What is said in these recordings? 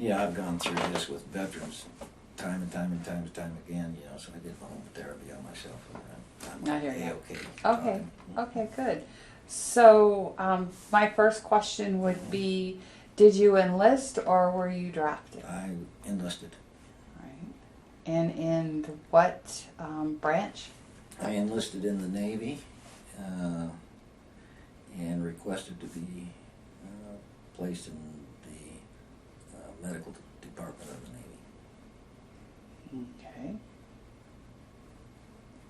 Yeah, I've gone through this with veterans time and time and time and time again, you know, so I did home therapy on myself. And I hear you. okay. Okay, good. So, my first question would be, did you enlist or were you drafted? I enlisted. Right. And in what branch? I enlisted in the Navy and requested to be placed in the medical department of the Navy. Okay.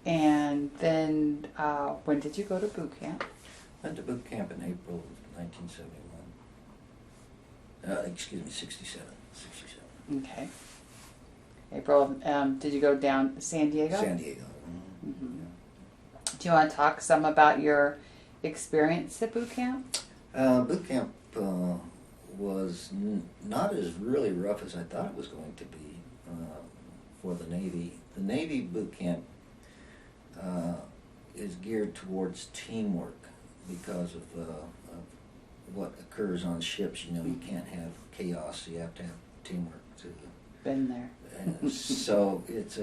And then, when did you go to boot camp? Went to boot camp in April of 1971. 67. Okay. April, did you go down San Diego? San Diego. Mm-hmm. Yeah. Do you want to talk some about your experience at boot camp? Boot camp was not as really rough as I thought it was going to be for the Navy. The Navy boot camp is geared towards teamwork because of what occurs on ships. You know, you can't have chaos, so you have to have teamwork to. Been there. So it's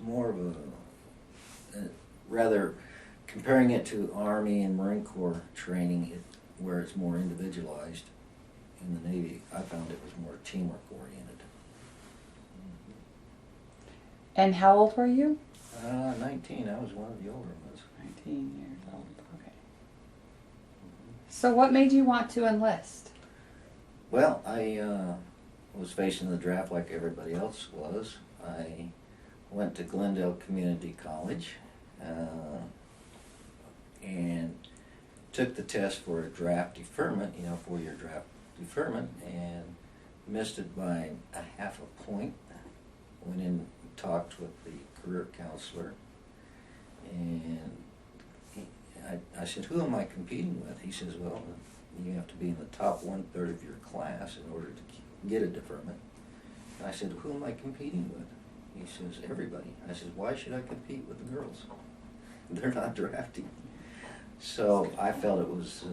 more of a rather comparing it to Army and Marine Corps training, where it's more individualized. In the Navy, I found it was more teamwork oriented. And how old were you? 19. I was one of the older ones. 19 years old. Okay. So what made you want to enlist? Well, I was facing the draft like everybody else was. I went to Glendale Community College and took the test for a draft deferment, 4-year draft deferment, and missed it by a half a point. Went in and talked with the career counselor, and I said, "Who am I competing with?" He says, "Well, you have to be in the top 1/3 of your class in order to get a deferment." And I said, "Who am I competing with?" He says, "Everybody." I said, "Why should I compete with the girls? They're not drafting." So I felt it was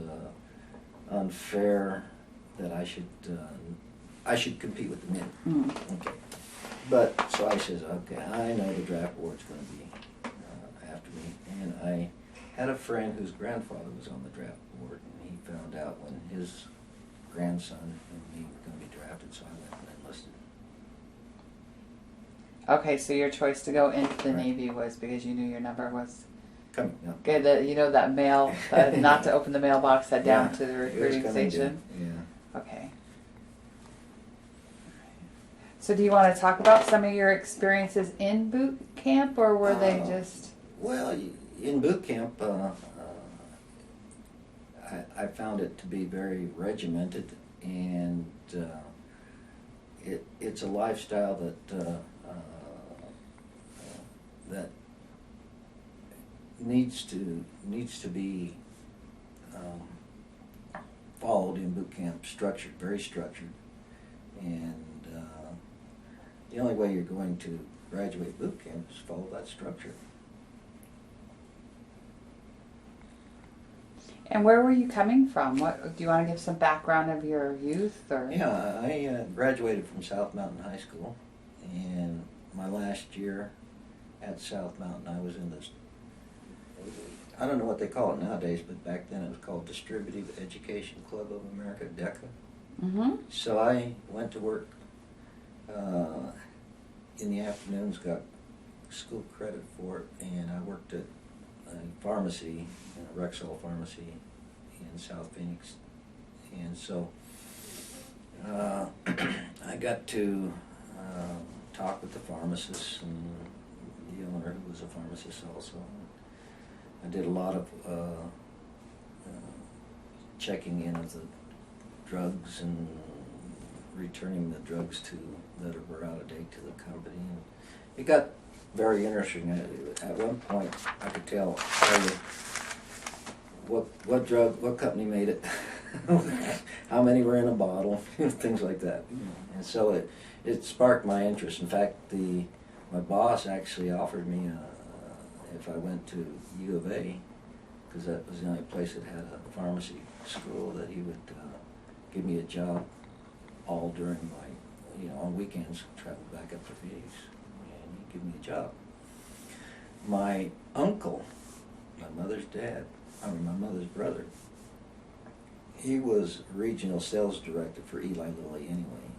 unfair that I should compete with the men. Mm. Okay. But so I says, okay, I know the draft board's going to be after me, and I had a friend whose grandfather was on the draft board, and he found out when his grandson and me were going to be drafted, so I went and enlisted. Okay, so your choice to go into the Right. Navy was because you knew your number was Coming up. good. That mail, not to open the mailbox, head down Yeah, to the it was recruiting coming station. due. Yeah. Okay. So do you want to talk about some of your experiences in boot camp, or were they just... Well, in boot camp, I found it to be very regimented, and it's a lifestyle that needs to be followed in boot camp. Structured, very structured, and the only way you're going to graduate boot camp is follow that structure. And where were you coming from? What do you want to give some background of your youth, or? Yeah, I graduated from South Mountain High School, and my last year at South Mountain, I was in this, I don't know what they call it nowadays, but back then it was called Distributive Education Club of America, DECA. Mm-hmm. So I went to work in the afternoons, got school credit for it, and I worked at a pharmacy, a Rexall pharmacy in South Phoenix. And so I got to talk with the pharmacist and the owner, who was a pharmacist also. I did a lot of checking in of the drugs and returning the drugs that were out of date to the company. And it got very interesting. At one point, I could tell you what company made it, how many were in a bottle, things like that. And so it sparked my interest. In fact, my boss actually offered me if I went to U of A, because that was the only place that had a pharmacy school, that he would give me a job all during my, on weekends, travel back up to Phoenix, and he'd give me a job. My uncle, my mother's mother's brother, he was regional sales director for Eli Lilly anyway.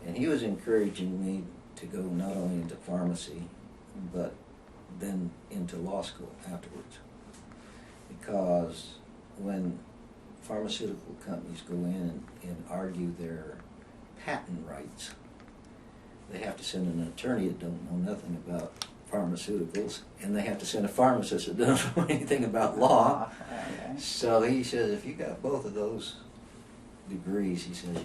And he was encouraging me to go not only into pharmacy, but then into law school afterwards. Because when pharmaceutical companies go in and argue their patent rights, they have to send an attorney that don't know nothing about pharmaceuticals, and they have to send a pharmacist that doesn't know anything about law. Okay. So he says, if you got both of those degrees, he says,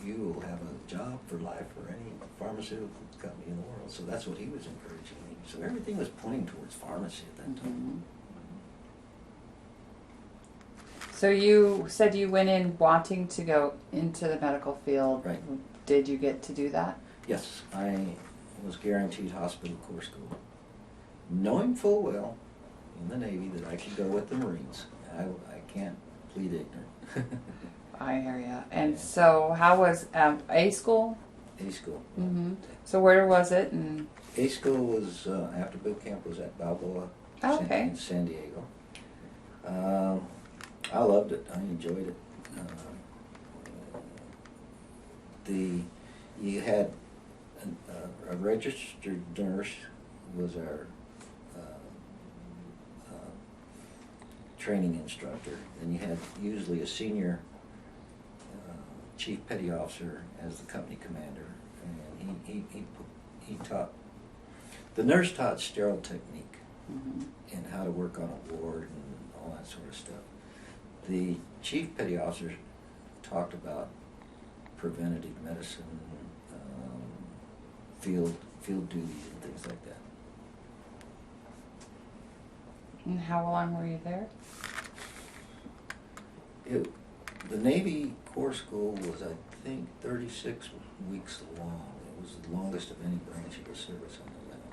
you will have a job for life for any pharmaceutical company in the world. So that's what he was encouraging me. So everything was pointing towards pharmacy at that time. So you said you went in wanting to go into the medical field. Right. Did you get to do that? Yes, I was guaranteed hospital corps school, knowing full well in the Navy that I could go with the Marines. I can't plead ignorant. I hear you. And so how was A school? A school. Mm-hmm. So where was it? And A school was, after boot camp, was at Balboa okay. in San Diego. I loved it. I enjoyed it. You had a registered nurse was our training instructor, and you had usually a senior chief petty officer as the company commander, and he taught. The nurse taught sterile technique and how to work on a ward and all that sort of stuff. The chief petty officer talked about preventative medicine, field duties and things like that. And how long were you there? The Navy Corps School was, I think, 36 weeks long. It was the longest of any branch of the service on the land.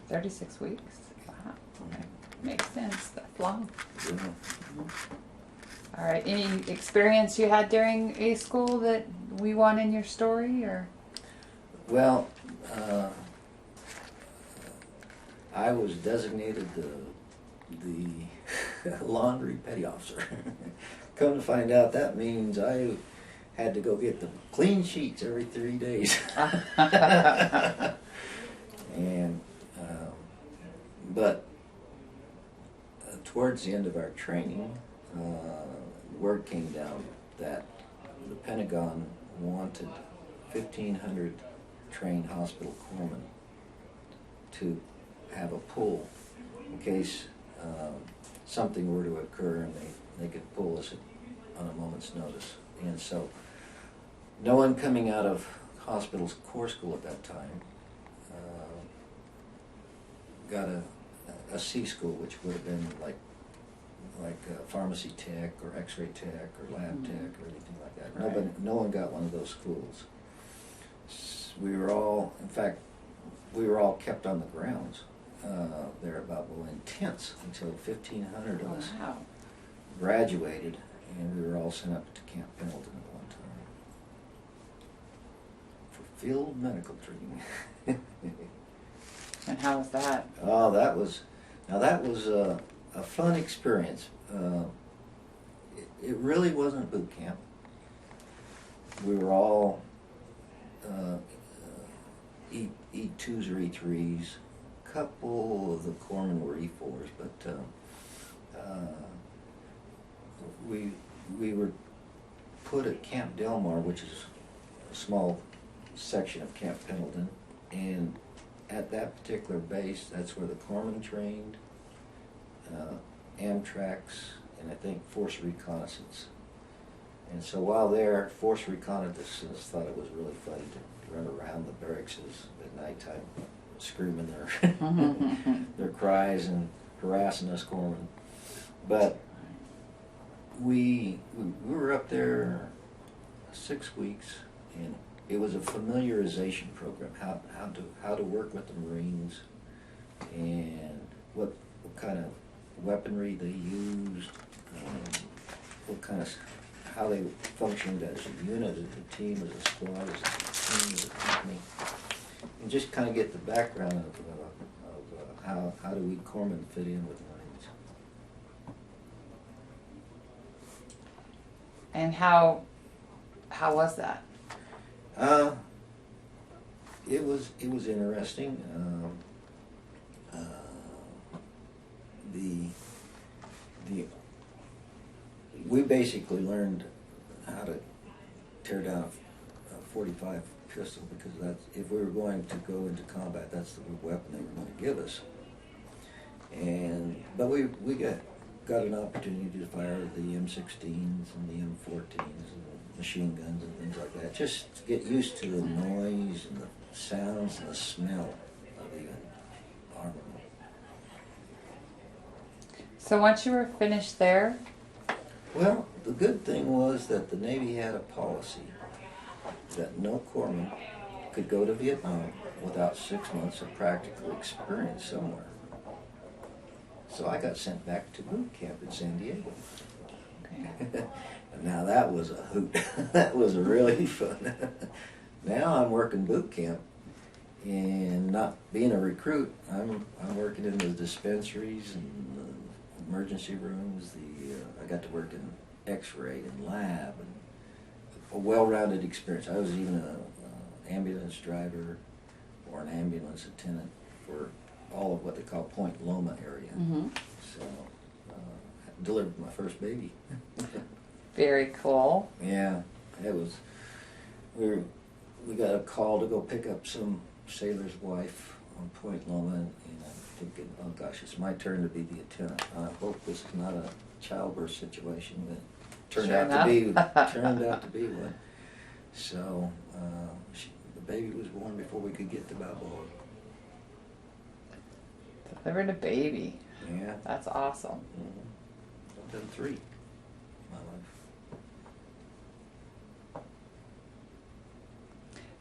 36 weeks? Wow. Okay. Makes sense. That's long. Yeah. All right. Any experience you had during A school that we want in your story, or? Well, I was designated the laundry petty officer. Come to find out, that means I had to go get the clean sheets every 3 days. And but towards the end of our training, word came down that the Pentagon wanted 1,500 trained hospital corpsmen to have a pool in case something were to occur, and they could pull us on a moment's notice. And so no one coming out of hospital's corps school at that time got a C school, which would have been like pharmacy tech or x-ray tech or lab tech or anything like that. Right. No one got one of those schools. We were all, in fact, kept on the grounds there at Balboa in tents until 1,500 of us Wow. graduated, and we were all sent up to Camp Pendleton at one time for field medical training. And how was that? Oh, that was a fun experience. It really wasn't boot camp. We were all E2s or E3s. A couple of the corpsmen were E4s, but we were put at Camp Delmar, which is a small section of Camp Pendleton, and at that particular base, that's where the corpsmen trained, Amtracs, and I think Force Reconnaissance. And so while there, Force Reconnaissance thought it was really funny to run around the barracks at nighttime, screaming their cries and harassing us corpsmen. But we were up there 6 weeks, and it was a familiarization program, how to work with the Marines, and what kind of weaponry they used, how they functioned as a unit, as a team, as a squad, as a team, as a company, and just kind of get the background of how do we corpsmen fit in with Marines. And how was that? It was interesting. We basically learned how to tear down a 45 pistol, because that's, if we were going to go into combat, that's the weapon they were going to give us. But we got an opportunity to fire the M16s and the M14s and the machine guns and things like that, just to get used to the noise and the sounds and the smell of the armament. So once you were finished there, Well, the good thing was that the Navy had a policy that no corpsman could go to Vietnam without 6 months of practical experience somewhere. So I got sent back to boot camp in San Diego. okay. And now that was a hoot. That was really fun. Now I'm working boot camp, and not being a recruit, I'm working in the dispensaries and the emergency rooms. I got to work in X-ray and lab, and a well-rounded experience. I was even an ambulance driver or an ambulance attendant for all of what they call Point Loma area. Mm-hmm. So delivered my first baby. Very cool. Yeah, it was. We got a call to go pick up some sailor's wife on Point Loma, and I'm thinking, oh gosh, it's my turn to be the attendant. I hope this is not a childbirth situation, but turned Sure out enough. turned out to be one. So the baby was born before we could get to Balboa. Delivered a baby. Yeah. That's awesome. Mm-hmm. I've done 3 in my life.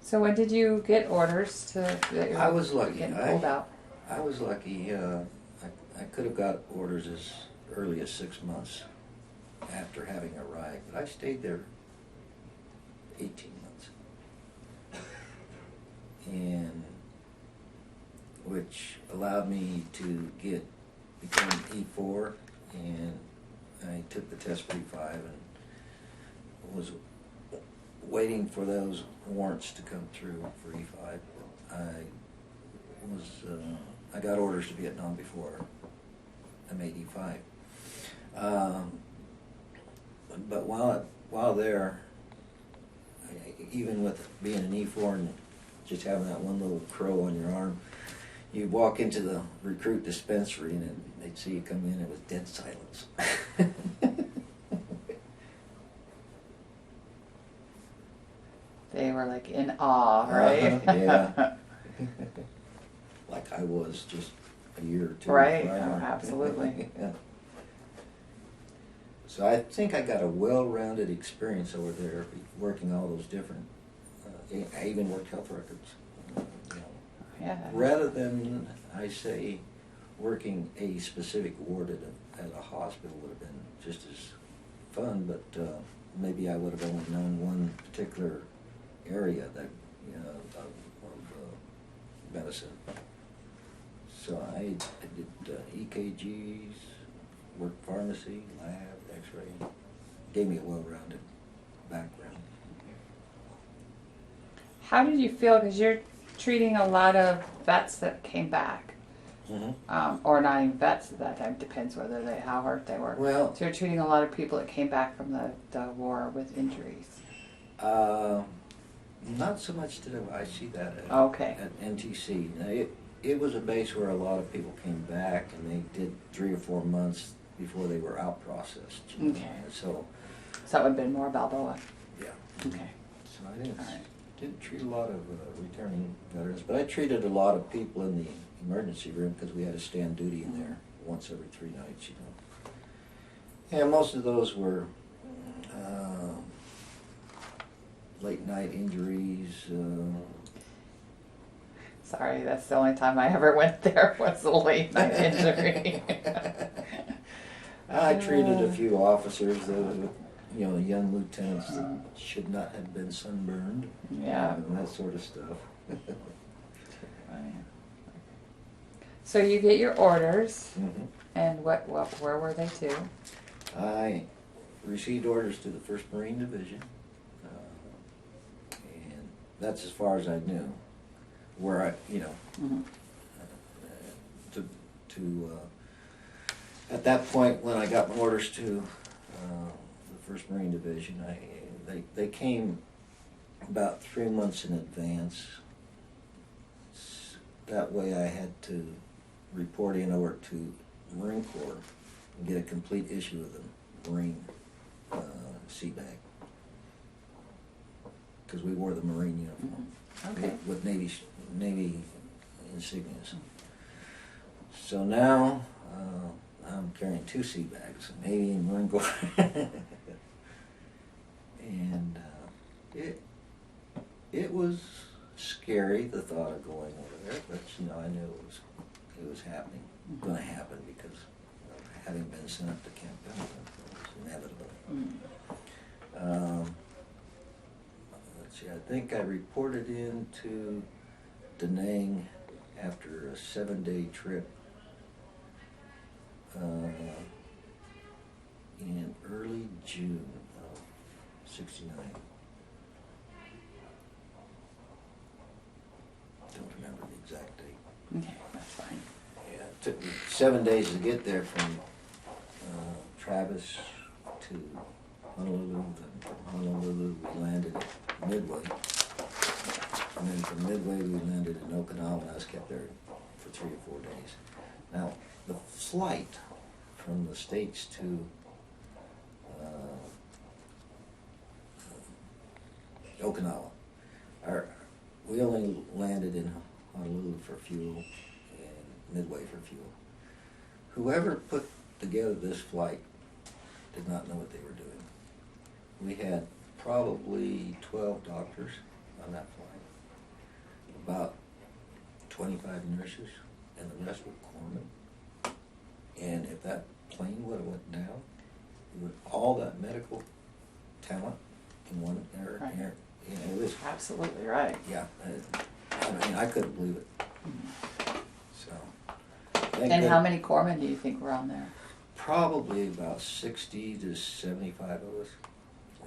So when did you get orders that you were I was lucky. getting pulled out? I was lucky. I could have got orders as early as 6 months after having arrived, but I stayed there 18 months, and which allowed me to become E4, and I took the test Pre-5 and was waiting for those warrants to come through for E5. I got orders to Vietnam before I made E5. But while there, even with being an E4 and just having that one little crow on your arm, you walk into the recruit dispensary and they'd see you come in, it was dead silence. They were like in awe, right? Yeah. Like I was just a year or 2 Right, prior. oh, absolutely. Yeah. So I think I got a well-rounded experience over there, working all those different. I even worked health records. Yeah. Rather than, I say, working a specific ward at a hospital would have been just as fun, but maybe I would have only known one particular area that of medicine. So I did EKGs, worked pharmacy, lab, X-ray. Gave me a well-rounded background. How did you feel? Because you're treating a lot of vets that came back. Mm-hmm. Or not even vets at that time, depends how hurt they were. Well, So you're treating a lot of people that came back from the war with injuries. not so much did I see that Okay. at NTC. Now, it was a base where a lot of people came back, and they did 3 or 4 months before they were out processed. Okay. So, So that would have been more Balboa. yeah. Okay. So I didn't, All right. didn't treat a lot of returning veterans, but I treated a lot of people in the emergency room because we had to stand duty in there once every 3 nights, And most of those were late night injuries. Sorry, that's the only time I ever went there was a late night injury. I treated a few officers that young lieutenants that should not have been sunburned. Yeah. And that sort of stuff. So you get your orders, Mm-hmm. and where were they to? I received orders to the 1st Marine Division, and that's as far as I knew. Where I, Mm-hmm. at that point when I got my orders to the 1st Marine Division, they came about 3 months in advance. That way I had to report in over to the Marine Corps and get a complete issue of the Marine sea bag. Because we wore the Marine uniform. Okay. With Navy insignias. So now I'm carrying 2 sea bags, Navy and Marine Corps. And it was scary, the thought of going over there, but I knew it was happening, going to happen, because having been sent up to Camp Pendleton, it was inevitable. Let's see, I think I reported into Da Nang after a 7-day trip in early June of '69. Don't remember the exact date. Okay, that's fine. Yeah, it took me 7 days to get there from Travis to Honolulu. Then from Honolulu we landed at Midway. And then from Midway we landed in Okinawa, and I was kept there for 3 or 4 days. Now, the flight from the States to Okinawa, we only landed in Honolulu for fuel and Midway for fuel. Whoever put together this flight did not know what they were doing. We had probably 12 doctors on that flight, about 25 nurses, and the rest were corpsmen. And if that plane would have went down, all that medical talent in one area, Right. It was, Absolutely right. yeah, I couldn't believe it. So. And how many corpsmen do you think were on there? Probably about 60 to 75 of us.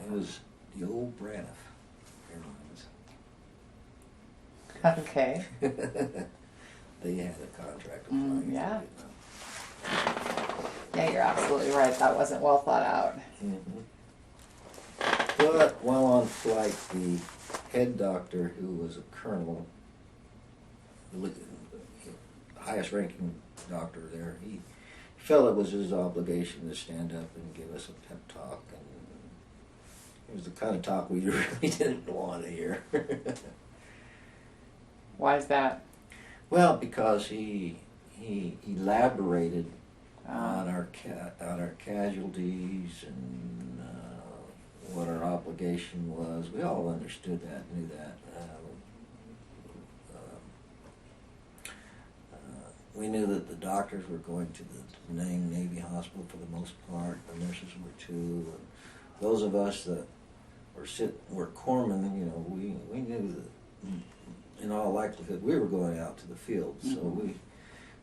It was the old Braniff Airlines. Okay. They had a contract of flying. Yeah. Yeah, you're absolutely right. That wasn't well thought out. Mm-hmm. But while on flight, the head doctor, who was a colonel, the highest ranking doctor there, he felt it was his obligation to stand up and give us a pep talk. And it was the kind of talk we really didn't want to hear. Why is that? Well, because he elaborated on our casualties and what our obligation was. We all understood that, knew that. We knew that the doctors were going to the Da Nang Navy Hospital for the most part. The nurses were too. And those of us that were corpsmen, we knew that in all likelihood we were going out to the field. Mm-hmm. So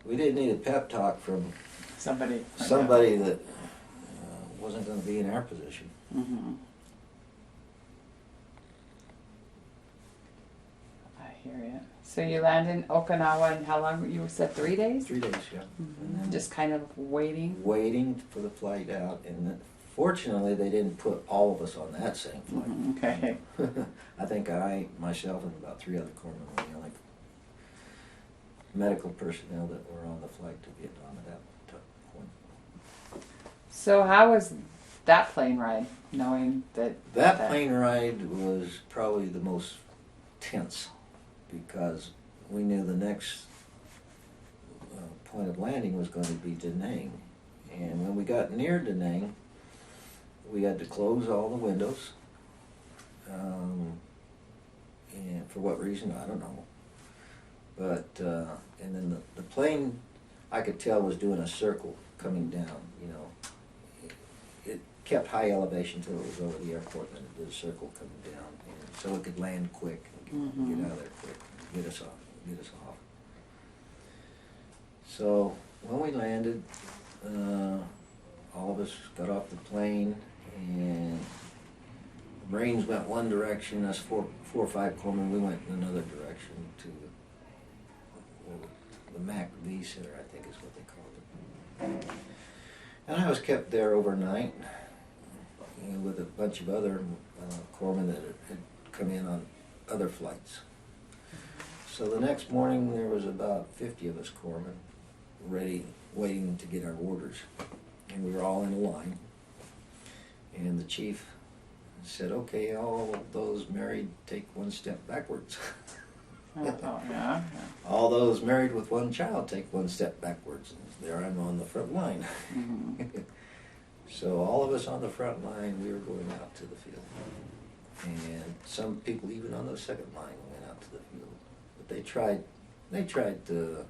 we didn't need a pep talk from somebody that wasn't going to be in our position. Mm-hmm. I hear you. So you land in Okinawa, and how long? You said 3 days? 3 days, yeah. Mm-hmm. And just kind of waiting? Waiting for the flight out. And then, fortunately, they didn't put all of us on that same flight. Mm-hmm. Okay. I think myself, and about 3 other corpsmen were the only medical personnel that were on the flight to Vietnam at that point. So how was that plane ride, knowing that... That plane ride was probably the most tense, because we knew the next point of landing was going to be Da Nang. And when we got near Da Nang, we had to close all the windows. And for what reason, I don't know. But, and then the plane, I could tell, was doing a circle coming down, It kept high elevation until it was over the airport, and then it did a circle coming down, and so it could land quick and get out of there quick, get us off. So when we landed, all of us got off the plane, and the Marines went one direction, us four or five corpsmen, we went in another direction to the Mac V Center, I think is what they called it. And I was kept there overnight, with a bunch of other corpsmen that had come in on other flights. So the next morning there was about 50 of us corpsmen ready, waiting to get our orders. And we were all in a line. And the chief said, okay, all those married take one step backwards. Yeah. All those married with one child take one step backwards. And there I'm on the front line. Mm-hmm. So all of us on the front line, we were going out to the field. And some people even on the second line went out to the field. But they tried to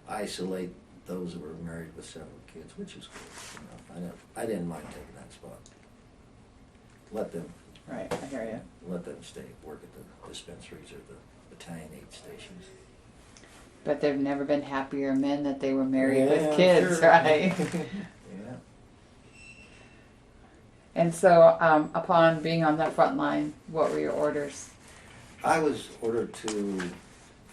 isolate those who were married with several kids, which is good. You know, I didn't mind taking that spot. Let them. Right, I hear you. Let them stay, work at the dispensaries or the battalion aid stations. But they've never been happier men that they were married with Yeah, kids, sure. right? Yeah. And so, upon being on that front line, what were your orders? I was ordered to,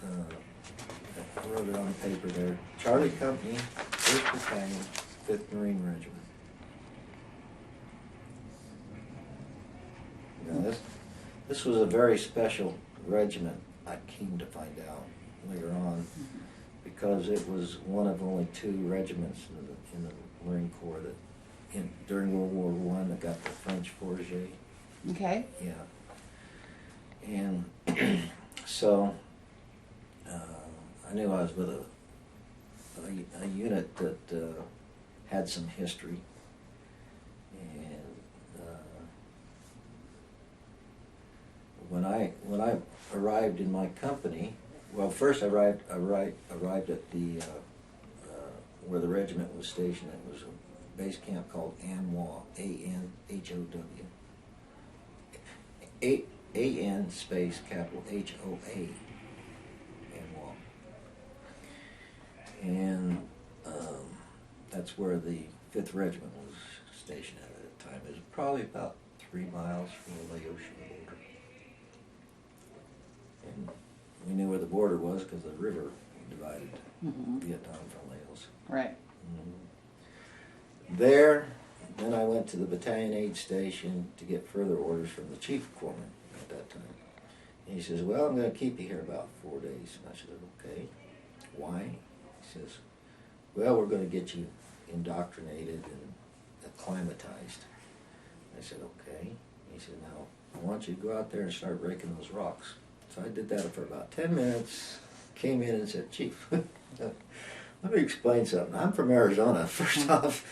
I wrote it on paper there, Charlie Company, 1st Battalion, 5th Marine Regiment. Now this was a very special regiment, I came to find out later on, because it was one of only 2 regiments in the Marine Corps that, during World War I, that got the French Fourragère. Okay. Yeah. And so I knew I was with a unit that had some history, and when I arrived in my company, well, first I arrived at the where the regiment was stationed. It was a base camp called ANHOW, A-N-H-O-W. A-N space capital H-O-A, ANHOW. And that's where the 5th Regiment was stationed at the time. It was probably about 3 miles from the Laotian border. And we knew where the border was because the river divided Vietnam from Laos. Right. There, then I went to the battalion aid station to get further orders from the chief corpsman at that time. And he says, well, I'm going to keep you here about 4 days. And I said, okay. Why? He says, well, we're going to get you indoctrinated and acclimatized. I said, okay. He said, now, I want you to go out there and start raking those rocks. So I did that for about 10 minutes, came in and said, Chief, let me explain something. I'm from Arizona. First off,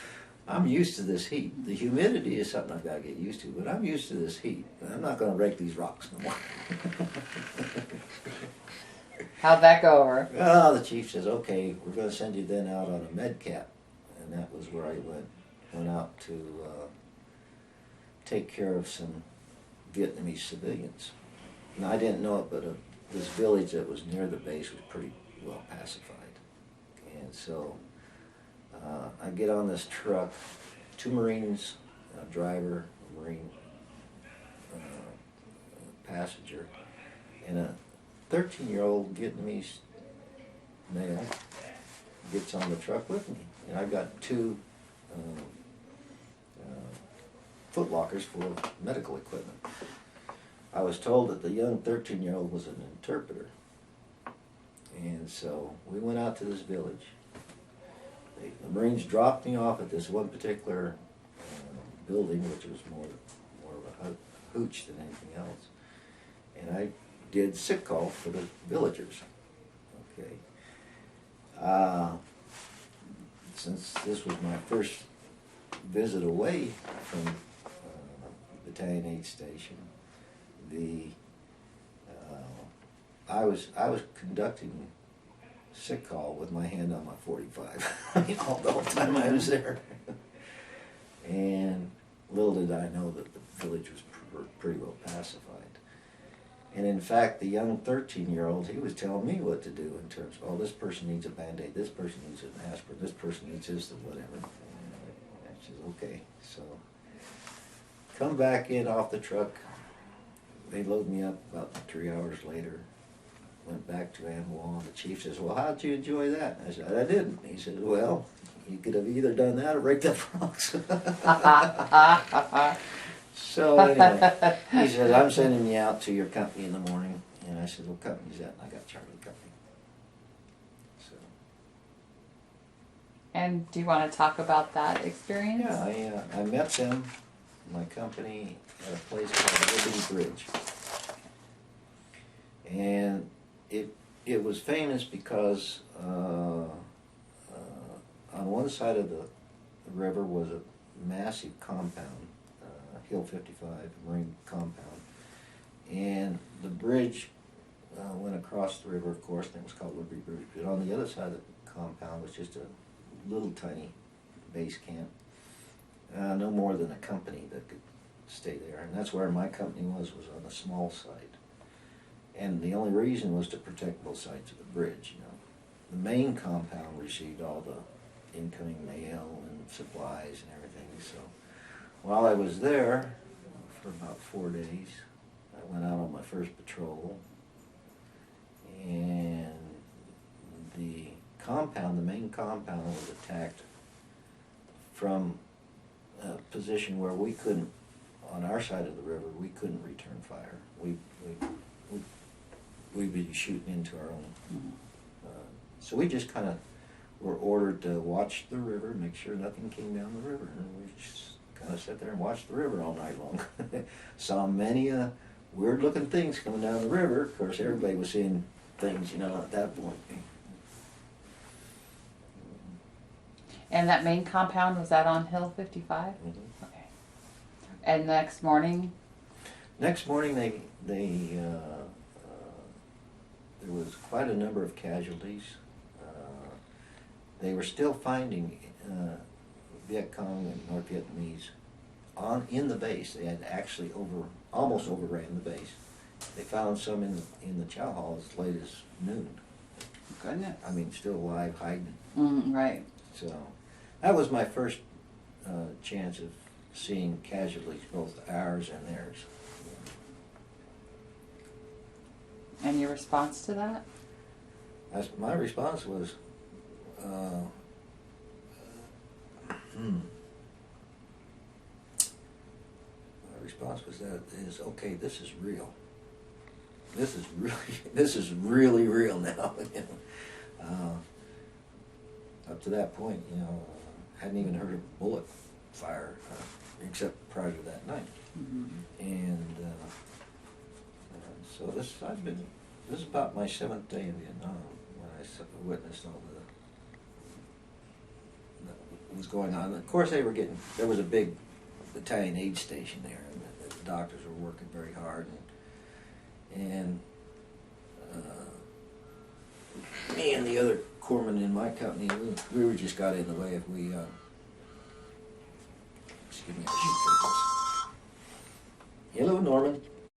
I'm used to this heat. The humidity is something I've got to get used to, but I'm used to this heat. I'm not going to rake these rocks no more. How'd that go over? Well, the chief says, okay, we're going to send you then out on a med cap. And that was where I went out to take care of some Vietnamese civilians. Now, I didn't know it, but this village that was near the base was pretty well pacified. And so I get on this truck, 2 Marines, a driver, a Marine passenger, and a 13-year-old Vietnamese male gets on the truck with me. And I've got 2 foot lockers full of medical equipment. I was told that the young 13-year-old was an interpreter. And so we went out to this village. The Marines dropped me off at this one particular building, which was more of a hooch than anything else. And I did sick call for the villagers. Okay. Since this was my first visit away from Battalion aid station, I was conducting sick call with my hand on my .45 all the whole time I was there. And little did I know that the village was pretty well pacified. And in fact, the young 13-year-old, he was telling me what to do in terms of, oh, this person needs a Band-Aid, this person needs an aspirin, this person needs this and whatever. And I said, okay. So, come back in off the truck. They load me up about 3 hours later. Went back to Amwal. The chief says, well, how'd you enjoy that? I said, I didn't. He said, well, you could have either done that or raked up rocks. So anyway, he says, I'm sending you out to your company in the morning. And I said, what company's that? And I got Charlie Company. So. And do you want to talk about that experience? Yeah, I met them, my company, at a place called Liberty Bridge. And it was famous because on one side of the river was a massive compound, Hill 55 Marine compound, and the bridge went across the river, of course, and it was called Liberty Bridge. But on the other side of the compound was just a little tiny base camp, no more than a company that could stay there, and that's where my company was on the small side. And the only reason was to protect both sides of the bridge, you know. The main compound received all the incoming mail and supplies and everything. So while I was there for about 4 days, I went out on my first patrol, and the main compound was attacked from a position where we couldn't, on our side of the river, we couldn't return fire. We'd be shooting into our own. So we just kind of were ordered to watch the river, make sure nothing came down the river, and we just kind of sat there and watched the river all night long. Saw many weird-looking things coming down the river. Of course, everybody was seeing things, you know, at that point. And that main compound, was that on Hill 55? Mm-hmm. Okay. And next morning? Next morning, there was quite a number of casualties. They were still finding Viet Cong and North Vietnamese in the base. They had actually almost overran the base. They found some in the chow hall as late as noon. Goodness. I mean, still alive, hiding. Right. So that was my first chance of seeing casualties, both ours and theirs. And your response to that? My response was, my response was okay, this is real. This is really real now. You know? Up to that point, you know, hadn't even heard of bullet fire except prior to that night. Mm-hmm. And so this is about my 7th day in Vietnam when I witnessed all that was going on. Of course, there was a big battalion aid station there, and the doctors were working very hard, and me and the other corpsmen in my company, we were just got in the way if we, excuse me, I should take this. Hello, Norman.